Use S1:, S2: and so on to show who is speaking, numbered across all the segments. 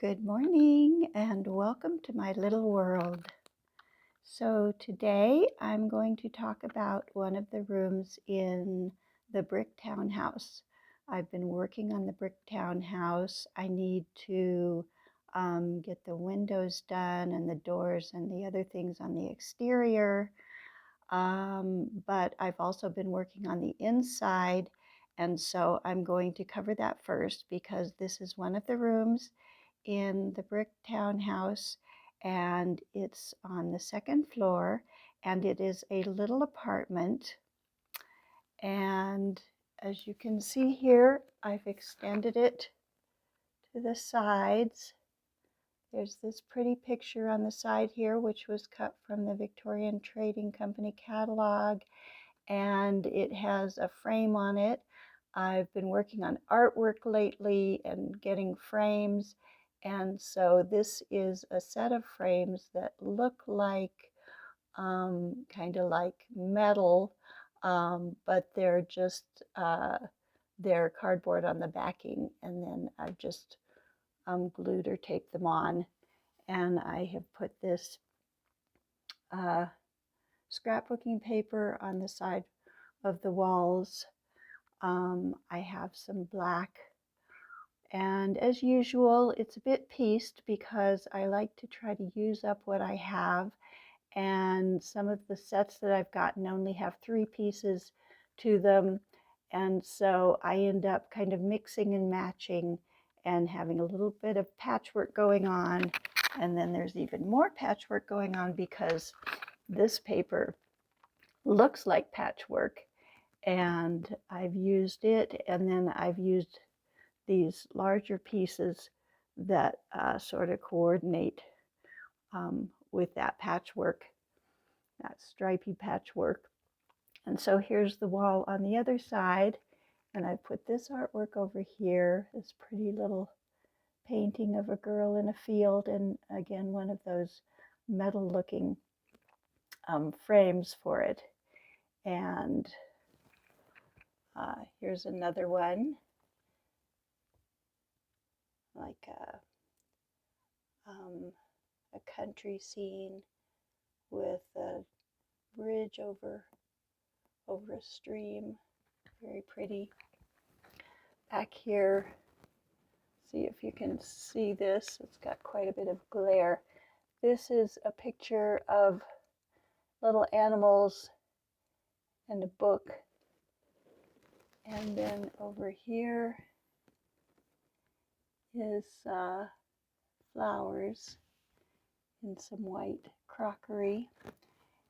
S1: Good morning and welcome to my little world. So today I'm going to talk about one of the rooms in the brick townhouse. I've been working on the brick townhouse. I need to get the windows done and the doors and the other things on the exterior. But I've also been working on the inside, and so I'm going to cover that first because this is one of the rooms in the brick townhouse, and it's on the second floor, and it is a little apartment. And as you can see here, I've extended it to the sides. There's this pretty picture on the side here, which was cut from the Victorian Trading Company catalog, and it has a frame on it. I've been working on artwork lately and getting frames, and so this is a set of frames that look like kind of like metal, but they're just they're cardboard on the backing, and then I've just glued or taped them on, and I have put this scrapbooking paper on the side of the walls. I have some black, and as usual, it's a bit pieced because I like to try to use up what I have, and some of the sets that I've gotten only have 3 pieces to them, and so I end up kind of mixing and matching and having a little bit of patchwork going on, and then there's even more patchwork going on because this paper looks like patchwork, and I've used it, and then I've used these larger pieces that sort of coordinate with that patchwork, that stripy patchwork. And so here's the wall on the other side, and I put this artwork over here, this pretty little painting of a girl in a field, and again one of those metal looking frames for it. And here's another one, like a country scene with a bridge over a stream. Very pretty. Back here, see if you can see this. It's got quite a bit of glare. This is a picture of little animals and a book. And then over here is flowers in some white crockery.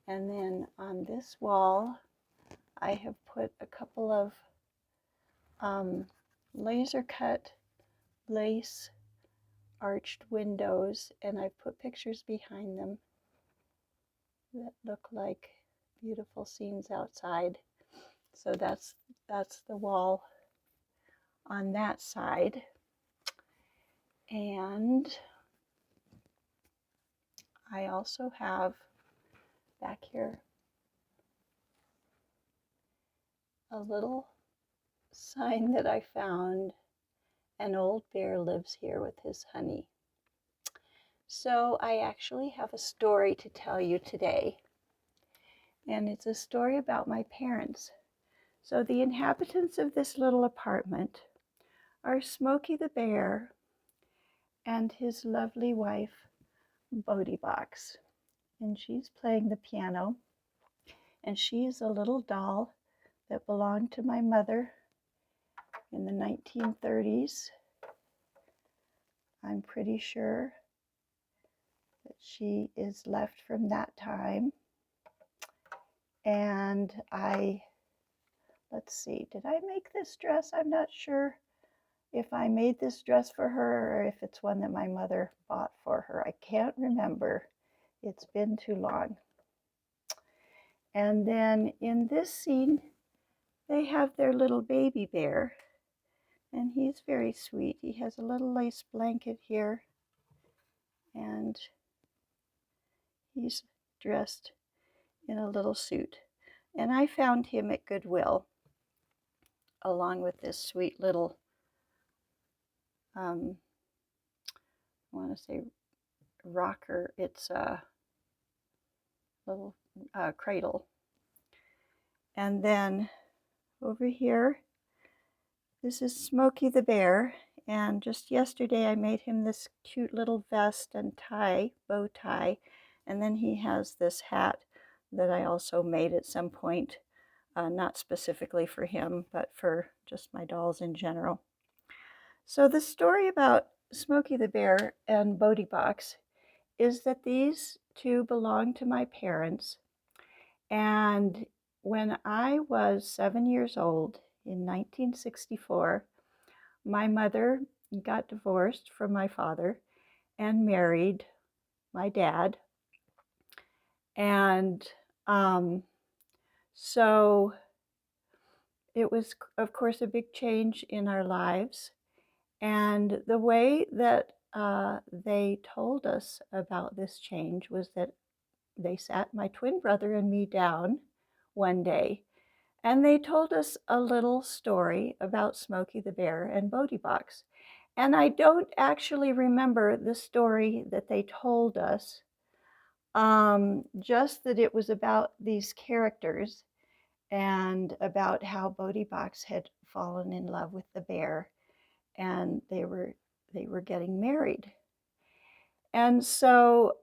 S1: And then on this wall, I have put a couple of laser cut lace arched windows, and I put pictures behind them that look like beautiful scenes outside. So that's the wall on that side. And I also have back here a little sign that I found. An old bear lives here with his honey. So I actually have a story to tell you today, and it's a story about my parents. So the inhabitants of this little apartment are Smokey the bear and his lovely wife, Bodi, and she's playing the piano, and she is a little doll that belonged to my mother in the 1930s. I'm pretty sure that she is left from that time. And let's see, did I make this dress? I'm not sure if I made this dress for her or if it's one that my mother bought for her. I can't remember. It's been too long. And then in this scene, they have their little baby bear, and he's very sweet. He has a little lace blanket here, and he's dressed in a little suit. And I found him at Goodwill, along with this sweet little want to say rocker. It's a little cradle. And then over here, this is Smokey the bear. And just yesterday I made him this cute little vest and tie, bow tie. And then he has this hat that I also made at some point, not specifically for him, but for just my dolls in general. So the story about Smokey the bear and Bodi is that these two belong to my parents. And when I was 7 years old in 1964, my mother got divorced from my father and married my dad. And so it was, of course, a big change in our lives. And the way that they told us about this change was that they sat my twin brother and me down one day, and they told us a little story about Smokey the bear and Bodi. And I don't actually remember the story that they told us, just that it was about these characters and about how Bodi had fallen in love with the bear, and they were getting married. And so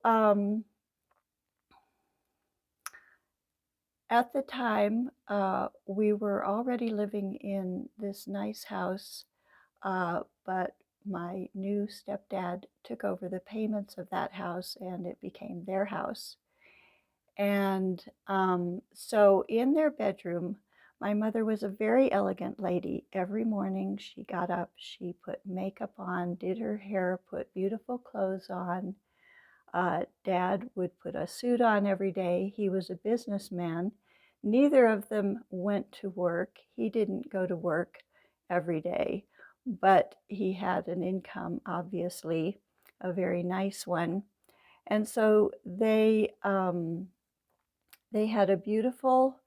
S1: at the time, we were already living in this nice house, but my new stepdad took over the payments of that house and it became their house. And so in their bedroom, my mother was a very elegant lady. Every morning she got up, she put makeup on, did her hair, put beautiful clothes on. Dad would put a suit on every day. He was a businessman. Neither of them went to work. He didn't go to work every day, but he had an income, obviously, a very nice one. And so they had a beautiful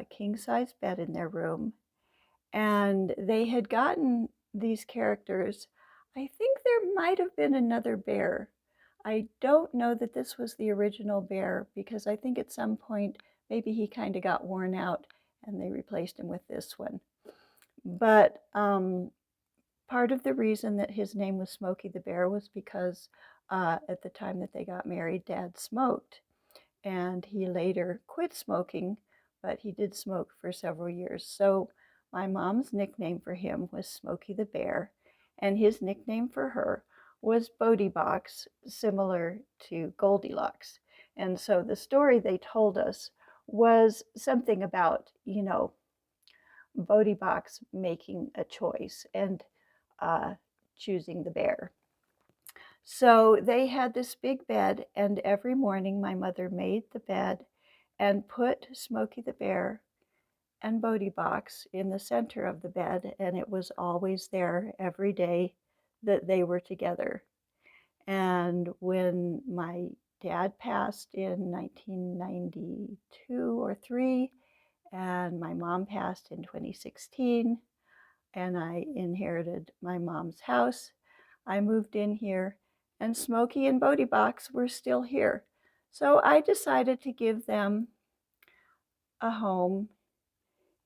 S1: king-size bed in their room, and they had gotten these characters. I think there might have been another bear. I don't know that this was the original bear, because I think at some point maybe he kind of got worn out and they replaced him with this one. But part of the reason that his name was Smokey the bear was because at the time that they got married, Dad smoked. And he later quit smoking, but he did smoke for several years. So my mom's nickname for him was Smokey the bear, and his nickname for her was Bodi, similar to Goldilocks. And so the story they told us was something about, Bodi making a choice and choosing the bear. So they had this big bed, and every morning my mother made the bed and put Smokey the bear and Bodi in the center of the bed, and it was always there every day that they were together. And when my dad passed in 1992 or 3, and my mom passed in 2016, and I inherited my mom's house, I moved in here, and Smokey and Bodi were still here. So I decided to give them a home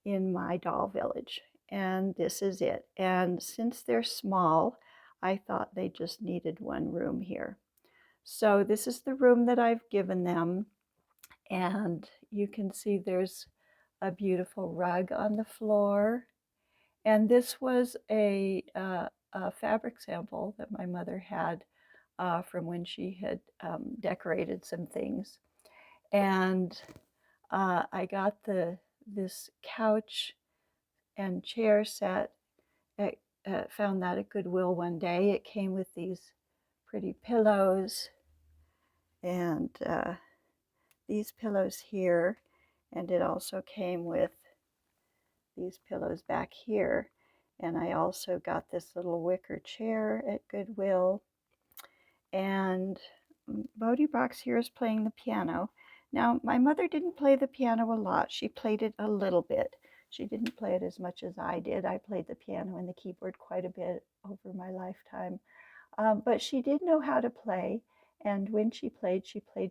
S1: in my doll village, and this is it. And since they're small, I thought they just needed one room here. So this is the room that I've given them, and you can see there's a beautiful rug on the floor. And this was a fabric sample that my mother had from when she had decorated some things. And I got this couch and chair set. I found that at Goodwill one day. It came with these pretty pillows and these pillows here. And it also came with these pillows back here. And I also got this little wicker chair at Goodwill. And Bodi here is playing the piano. Now, my mother didn't play the piano a lot. She played it a little bit. She didn't play it as much as I did. I played the piano and the keyboard quite a bit over my lifetime. But she did know how to play, and when she played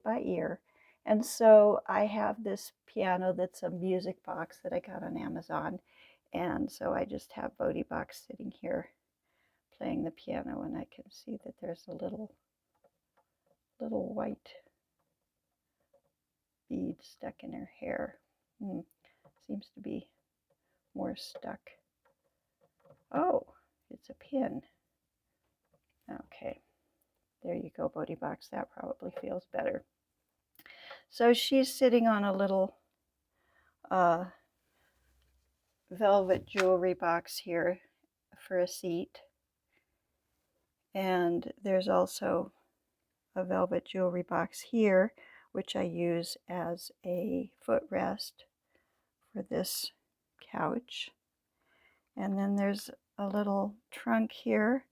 S1: by ear. And so I have this piano that's a music box that I got on Amazon. And so I just have Bodi box sitting here playing the piano, and I can see that there's a little white bead stuck in her hair. Seems to be more stuck. Oh, it's a pin. Okay, there you go, Bodi box. That probably feels better. So she's sitting on a little velvet jewelry box here for a seat. And there's also a velvet jewelry box here, which I use as a footrest for this couch. And then there's a little trunk here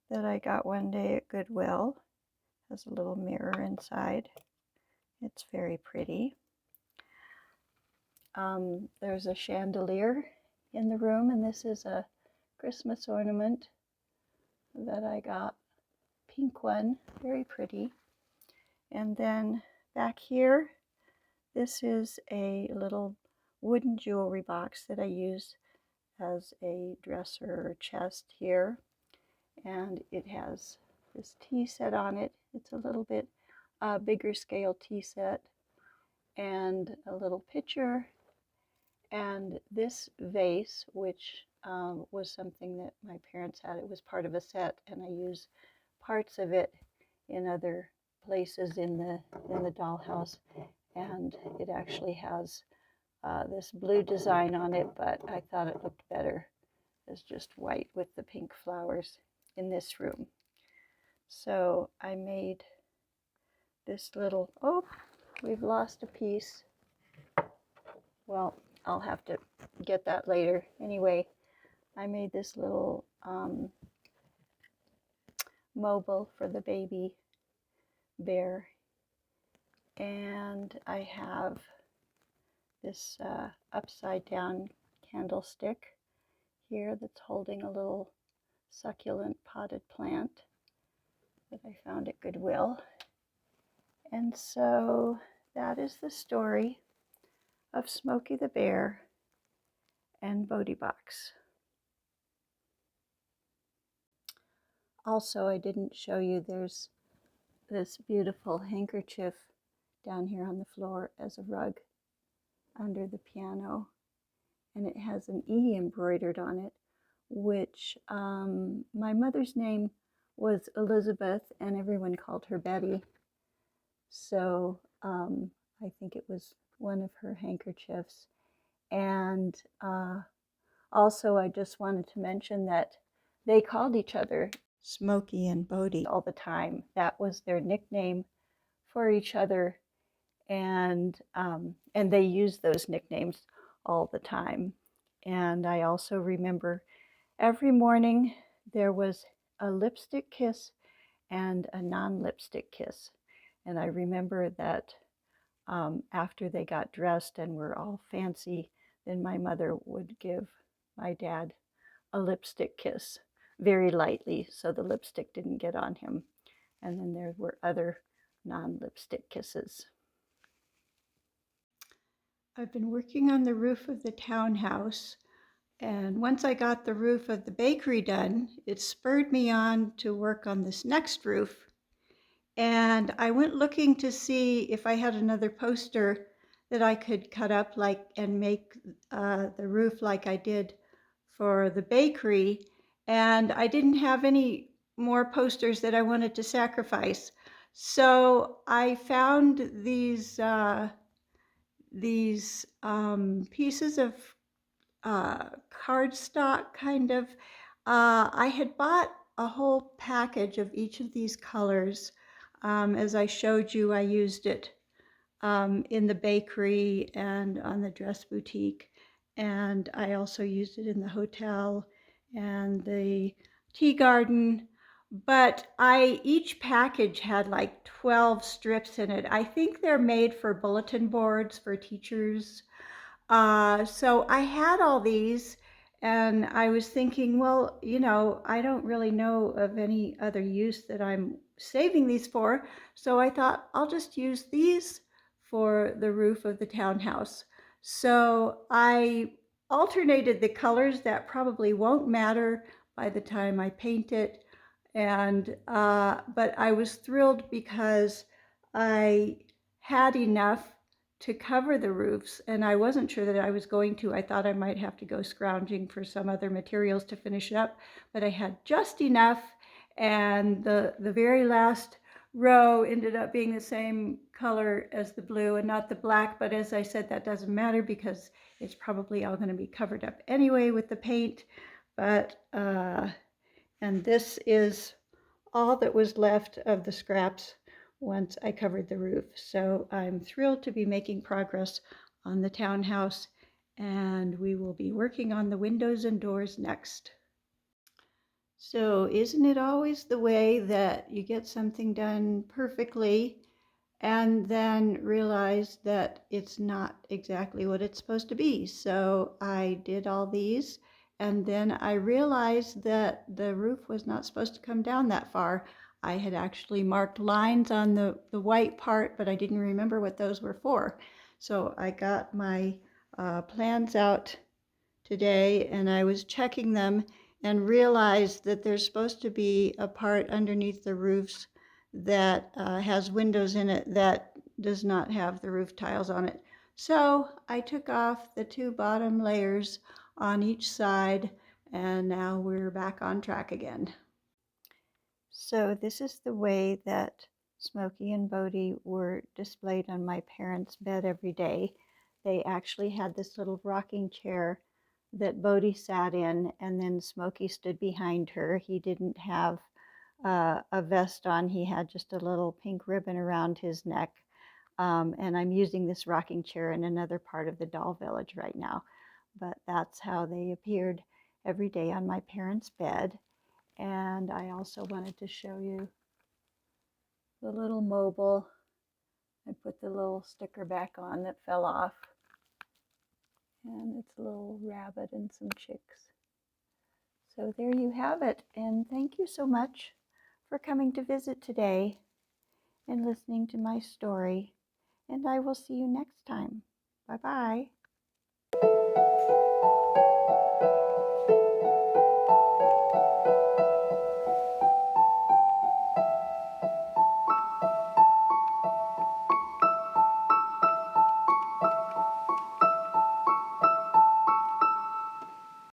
S1: that I got one day at Goodwill. It has a little mirror inside. It's very pretty. There's a chandelier in the room, and this is a Christmas ornament that I got. Pink one, very pretty. And then back here, this is a little wooden jewelry box that I use as a dresser or chest here. And it has this tea set on it. It's a little bit bigger scale tea set, and a little pitcher, and this vase, which was something that my parents had. It was part of a set, and I use parts of it in other places in the dollhouse. And it actually has this blue design on it, but I thought it looked better as just white with the pink flowers in this room. So I made this little, oh, we've lost a piece. Well, I'll have to get that later. Anyway, I made this little mobile for the baby bear. And I have this upside down candlestick here that's holding a little succulent potted plant that I found at Goodwill. And so that is the story of Smokey the Bear and Bodi box. Also, I didn't show you, there's this beautiful handkerchief down here on the floor as a rug under the piano, and it has an E embroidered on it, which my mother's name was Elizabeth, and everyone called her Betty. So I think it was one of her handkerchiefs. And also, I just wanted to mention that they called each other Smokey and Bodi all the time. That was their nickname for each other, and they used those nicknames all the time. And I also remember every morning there was a lipstick kiss and a non-lipstick kiss. And I remember that after they got dressed and were all fancy, then my mother would give my dad a lipstick kiss very lightly so the lipstick didn't get on him. And then there were other non-lipstick kisses. I've been working on the roof of the townhouse, and once I got the roof of the bakery done, it spurred me on to work on this next roof. And I went looking to see if I had another poster that I could cut up and make the roof like I did for the bakery. And I didn't have any more posters that I wanted to sacrifice. So I found these pieces of cardstock kind of. I had bought a whole package of each of these colors. As I showed you, I used it in the bakery and on the dress boutique. And I also used it in the hotel and the tea garden. But each package had like 12 strips in it. I think they're made for bulletin boards for teachers. So I had all these, And I was thinking, well, I don't really know of any other use that I'm saving these for. So I thought I'll just use these for the roof of the townhouse. So I alternated the colors. That probably won't matter by the time I paint it. And but I was thrilled because I had enough to cover the roofs, and I wasn't sure that I was going to. I thought I might have to go scrounging for some other materials to finish it up, but I had just enough, and the very last row ended up being the same color as the blue and not the black, but as I said, that doesn't matter because it's probably all going to be covered up anyway with the paint. But and this is all that was left of the scraps once I covered the roof. So I'm thrilled to be making progress on the townhouse, and we will be working on the windows and doors next. So isn't it always the way that you get something done perfectly and then realize that it's not exactly what it's supposed to be? So I did all these, and then I realized that the roof was not supposed to come down that far. I had actually marked lines on the white part, but I didn't remember what those were for. So I got my plans out today, and I was checking them and realized that there's supposed to be a part underneath the roofs that has windows in it that does not have the roof tiles on it. So I took off the two bottom layers on each side, and now we're back on track again. So this is the way that Smokey and Bodi were displayed on my parents' bed every day. They actually had this little rocking chair that Bodi sat in, and then Smokey stood behind her. He didn't have a vest on. He had just a little pink ribbon around his neck. And I'm using this rocking chair in another part of the doll village right now. But that's how they appeared every day on my parents' bed. And I also wanted to show you the little mobile. I put the little sticker back on that fell off. And it's a little rabbit and some chicks. So there you have it. And thank you so much for coming to visit today and listening to my story. And I will see you next time. Bye-bye.